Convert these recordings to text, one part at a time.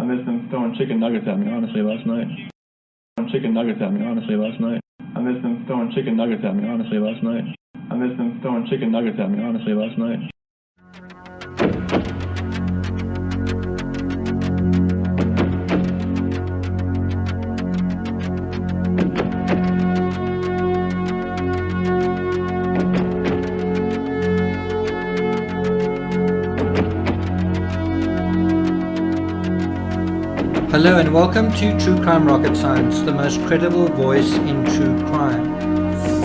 I missed them throwing chicken nuggets at me, honestly, last night. Chicken nuggets at me, honestly, last night. I missed them throwing chicken nuggets at me, honestly, last night. I missed them throwing chicken nuggets at me, honestly, last night. Hello and welcome to True Crime Rocket Science, the most credible voice in true crime.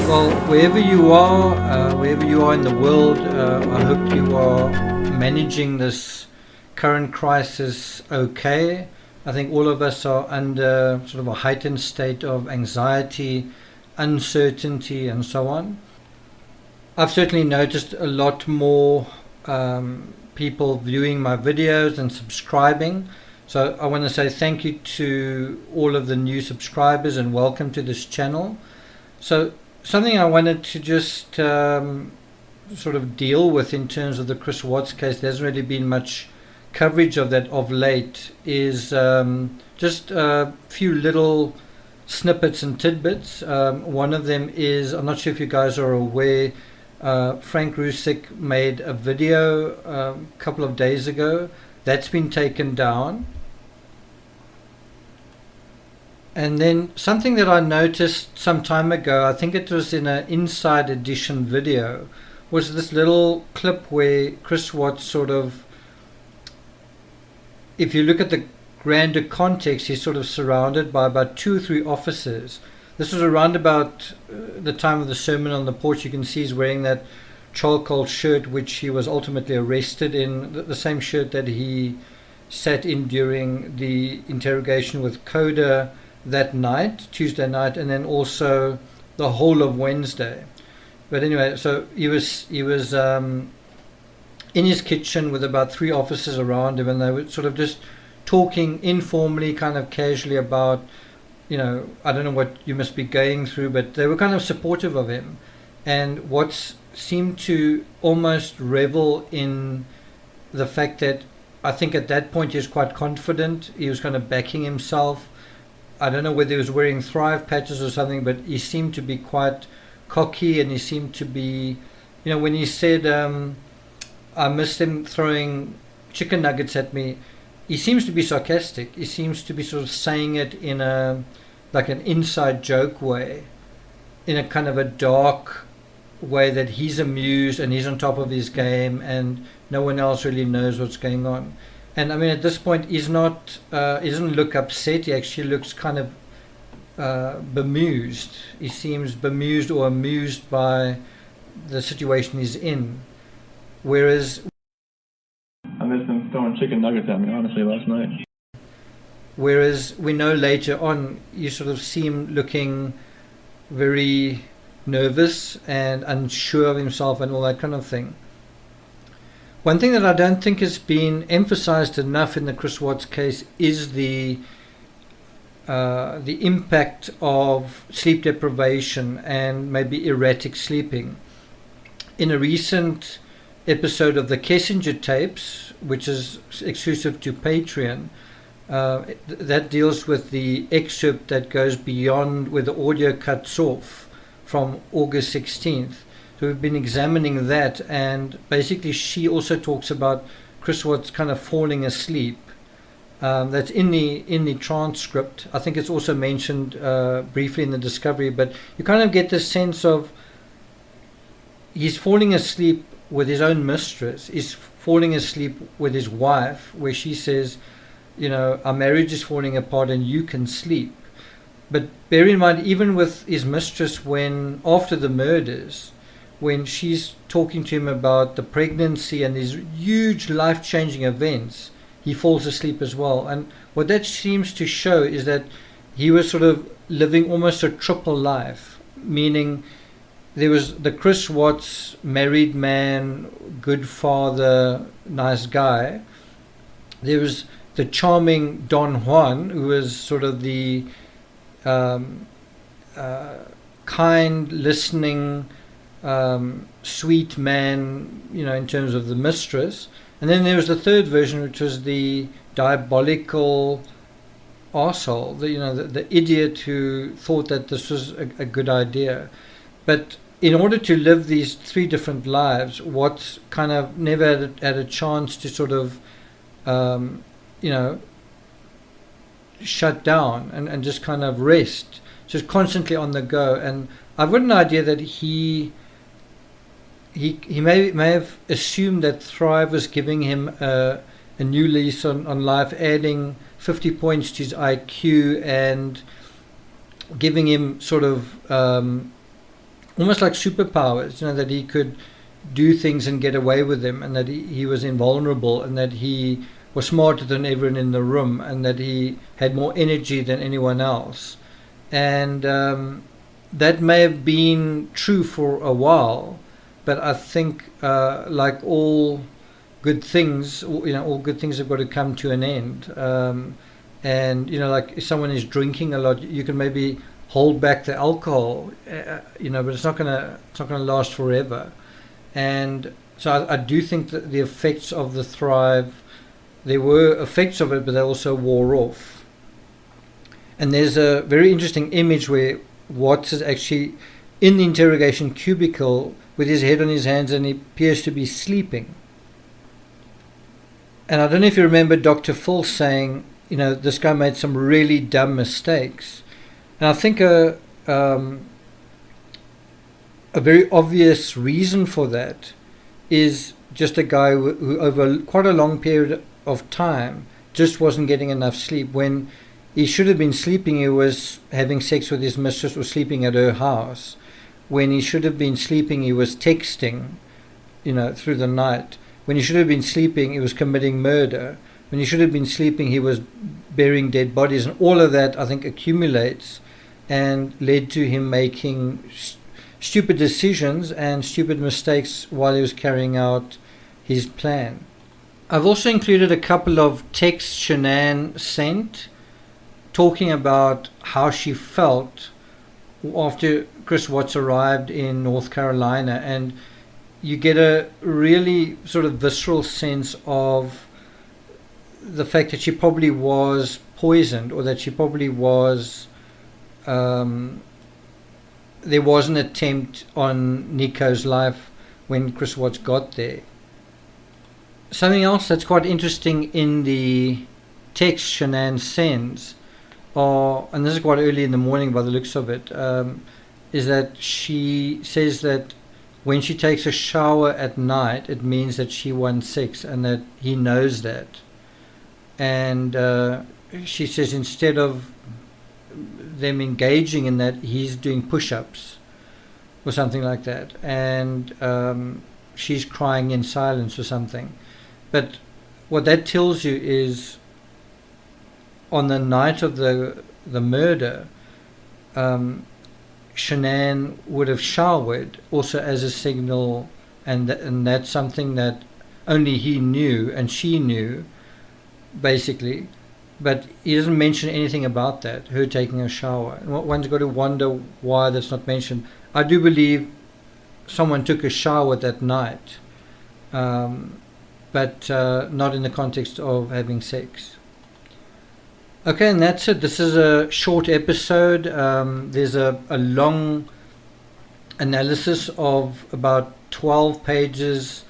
Well, wherever you are in the world, I hope you are managing this current crisis okay. I think all of us are under sort of a heightened state of anxiety, uncertainty and so on. I've certainly noticed a lot more people viewing my videos and subscribing. So I want to say thank you to all of the new subscribers and welcome to this channel. So something I wanted to just sort of deal with in terms of the Chris Watts case, there hasn't really been much coverage of that of late, is just a few little snippets and tidbits. One of them is, I'm not sure if you guys are aware, Frank Rusick made a video a couple of days ago. That's been taken down. And then something that I noticed some time ago, I think it was in an Inside Edition video, was this little clip where Chris Watts sort of, if you look at the grander context, he's sort of surrounded by about 2 or 3 officers. This was around about the time of the Sermon on the Porch. You can see he's wearing that charcoal shirt which he was ultimately arrested in, the same shirt that he sat in during the interrogation with Gogh that night, Tuesday night, and then also the whole of Wednesday. But anyway, so he was in his kitchen with about 3 officers around him, and they were sort of just talking informally, kind of casually about, I don't know what you must be going through, but they were kind of supportive of him. And what seemed to almost revel in the fact that I think at that point he was quite confident. He was kind of backing himself. I don't know whether he was wearing Thrive patches or something, but he seemed to be quite cocky, and he seemed to be, when he said, I missed him throwing chicken nuggets at me, he seems to be sarcastic. He seems to be sort of saying it in like an inside joke way, in a kind of a dark way that he's amused and he's on top of his game and no one else really knows what's going on. And I mean, at this point, he doesn't look upset. He actually looks kind of bemused. He seems bemused or amused by the situation he's in. Whereas I missed them throwing chicken nuggets at me, honestly, last night. Whereas we know later on, you sort of see him looking very nervous and unsure of himself and all that kind of thing. One thing that I don't think has been emphasized enough in the Chris Watts case is the impact of sleep deprivation and maybe erratic sleeping. In a recent episode of the Kessinger tapes, which is exclusive to Patreon, that deals with the excerpt that goes beyond where the audio cuts off from August 16th. So we've been examining that, and basically she also talks about Chris Watts kind of falling asleep. That's in the transcript. I think it's also mentioned briefly in the discovery, but you kind of get this sense of he's falling asleep with his own mistress. He's falling asleep with his wife, where she says, our marriage is falling apart and you can sleep. But bear in mind, even with his mistress, after the murders, when she's talking to him about the pregnancy and these huge life-changing events, he falls asleep as well. And what that seems to show is that he was sort of living almost a triple life, meaning there was the Chris Watts, married man, good father, nice guy. There was the charming Don Juan, who was sort of the kind, listening, sweet man, in terms of the mistress. And then there was the third version, which was the diabolical arsehole, the idiot who thought that this was a good idea. But in order to live these three different lives, Watts kind of never had a chance to sort of, shut down and just kind of rest, just constantly on the go. And I've got an idea that he may have assumed that Thrive was giving him a new lease on life, adding 50 points to his IQ and giving him sort of almost like superpowers, that he could do things and get away with them, and that he was invulnerable, and that he was smarter than everyone in the room, and that he had more energy than anyone else. And that may have been true for a while, but I think like all good things, all good things have got to come to an end. And like if someone is drinking a lot, you can maybe hold back the alcohol, but it's not gonna last forever. And so I do think that the effects of the Thrive, there were effects of it, but they also wore off. And there's a very interesting image where Watts is actually in the interrogation cubicle with his head on his hands, and he appears to be sleeping. And I don't know if you remember Dr. Phil saying, this guy made some really dumb mistakes. And I think a very obvious reason for that is just a guy who over quite a long period of time just wasn't getting enough sleep. When he should have been sleeping, he was having sex with his mistress or sleeping at her house. When he should have been sleeping, he was texting, through the night. When he should have been sleeping, he was committing murder. When he should have been sleeping, he was burying dead bodies. And all of that, I think, accumulates and led to him making stupid decisions and stupid mistakes while he was carrying out his plan. I've also included a couple of texts Shannan sent talking about how she felt after Chris Watts arrived in North Carolina, and you get a really sort of visceral sense of the fact that she probably was poisoned, or that she probably was there was an attempt on Nico's life when Chris Watts got there. Something else that's quite interesting in the text Shannan sends, and this is quite early in the morning by the looks of it, is that she says that when she takes a shower at night, it means that she won sex, and that he knows that. And she says instead of them engaging in that, he's doing push-ups or something like that, and she's crying in silence or something. But what that tells you is, on the night of the murder, Shannan would have showered also as a signal, and that's something that only he knew and she knew, basically. But he doesn't mention anything about that, her taking a shower. And one's got to wonder why that's not mentioned. I do believe someone took a shower that night, but not in the context of having sex. Okay, and that's it. This is a short episode. There's a long analysis of about 12 pages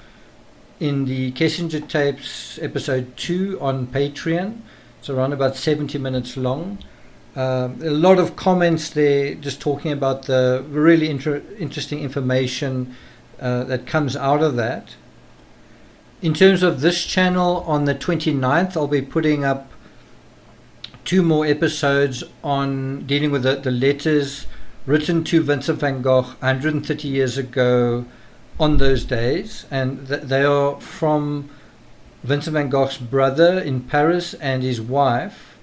in the Kessinger Tapes episode 2 on Patreon. It's around about 70 minutes long. A lot of comments there just talking about the really interesting information that comes out of that. In terms of this channel, on the 29th, I'll be putting up 2 more episodes on dealing with the letters written to Vincent van Gogh 130 years ago on those days. And they are from Vincent van Gogh's brother in Paris and his wife,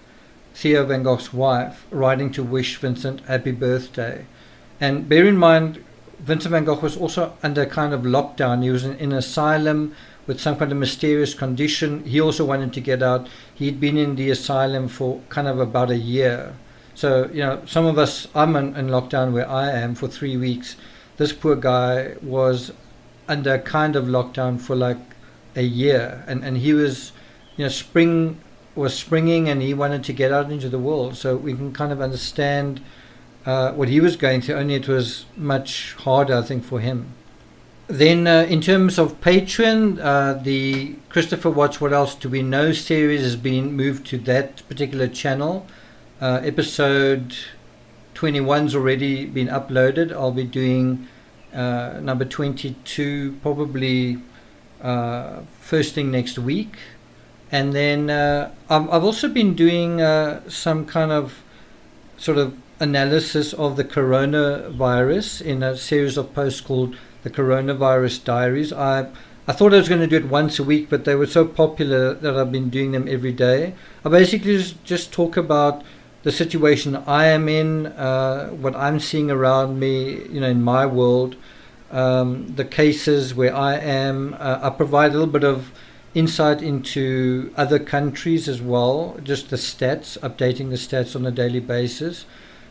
Theo van Gogh's wife, writing to wish Vincent happy birthday. And bear in mind, Vincent van Gogh was also under kind of lockdown. He was in an asylum with some kind of mysterious condition. He also wanted to get out. He'd been in the asylum for kind of about a year. So, some of us, I'm in lockdown where I am for 3 weeks. this poor guy was under a kind of lockdown for like a year, and he was, spring was springing, and he wanted to get out into the world. So we can kind of understand what he was going through, only it was much harder, I think, for him. Then in terms of Patreon, the Christopher Watts What Else Do We Know series has been moved to that particular channel. Episode 21's already been uploaded. I'll be doing number 22 probably first thing next week. And then I've also been doing some kind of sort of analysis of the coronavirus in a series of posts called the Coronavirus Diaries. I thought I was going to do it once a week, but they were so popular that I've been doing them every day. I basically just talk about the situation I am in, what I'm seeing around me, in my world, the cases where I am. I provide a little bit of insight into other countries as well, just the stats, updating the stats on a daily basis.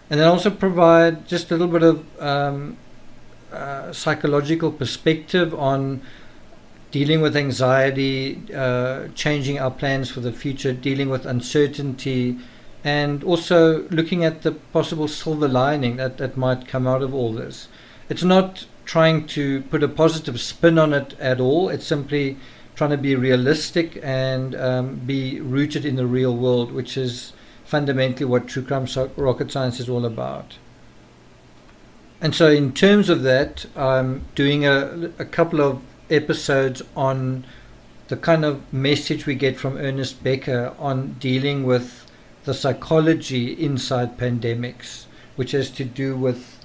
And then also provide just a little bit of psychological perspective on dealing with anxiety, changing our plans for the future, dealing with uncertainty, and also looking at the possible silver lining that might come out of all this. It's not trying to put a positive spin on it at all. It's simply trying to be realistic and be rooted in the real world, which is fundamentally what True Crime Rocket Science is all about. And so in terms of that, I'm doing a couple of episodes on the kind of message we get from Ernest Becker on dealing with the psychology inside pandemics, which has to do with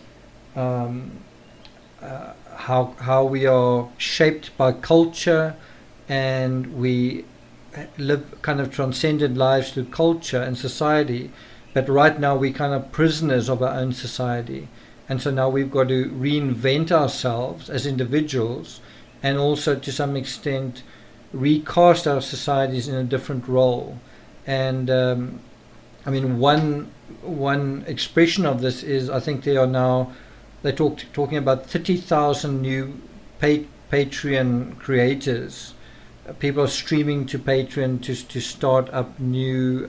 how we are shaped by culture, and we live kind of transcendent lives through culture and society, but right now we're kind of prisoners of our own society. And so now we've got to reinvent ourselves as individuals, and also to some extent recast our societies in a different role. And one expression of this is, I think they're talking about 30,000 new Patreon creators. People are streaming to Patreon to start up new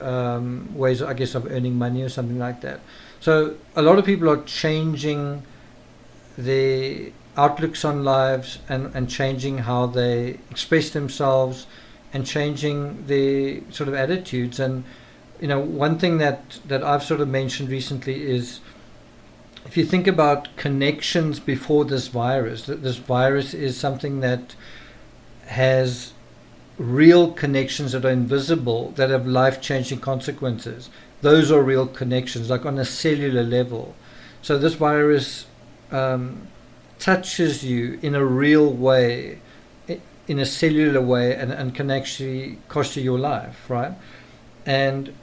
ways, I guess, of earning money or something like that. So a lot of people are changing their outlooks on lives and changing how they express themselves and changing their sort of attitudes. And one thing that I've sort of mentioned recently is, if you think about connections before this virus is something that has real connections that are invisible, that have life-changing consequences. Those are real connections, like on a cellular level. So this virus touches you in a real way, in a cellular way, and can actually cost you your life, right? And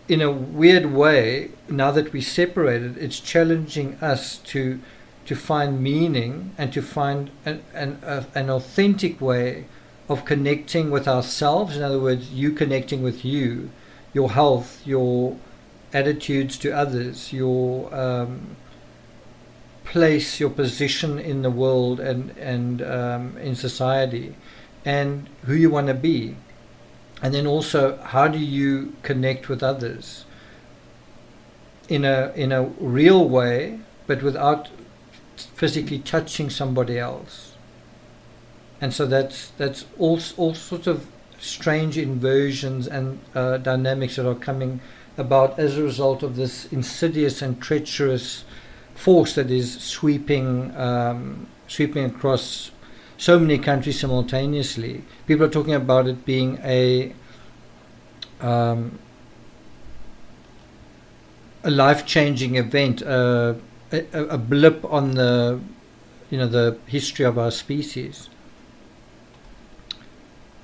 in a weird way, now that we're separated, it's challenging us to find meaning and to find an authentic way of connecting with ourselves. In other words, you connecting with you, your health, your attitudes to others, your place, your position in the world and in society, and who you want to be. And then also, how do you connect with others in a real way, but without physically touching somebody else? And so that's all sorts of strange inversions and dynamics that are coming about as a result of this insidious and treacherous force that is sweeping across so many countries simultaneously. People are talking about it being a life-changing event, a blip on the history of our species.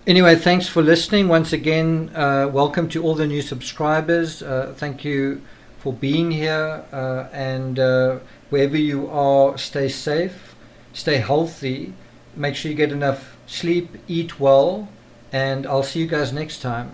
Anyway, thanks for listening. Once again, welcome to all the new subscribers. Thank you for being here. And wherever you are, stay safe, stay healthy, make sure you get enough sleep, eat well, and I'll see you guys next time.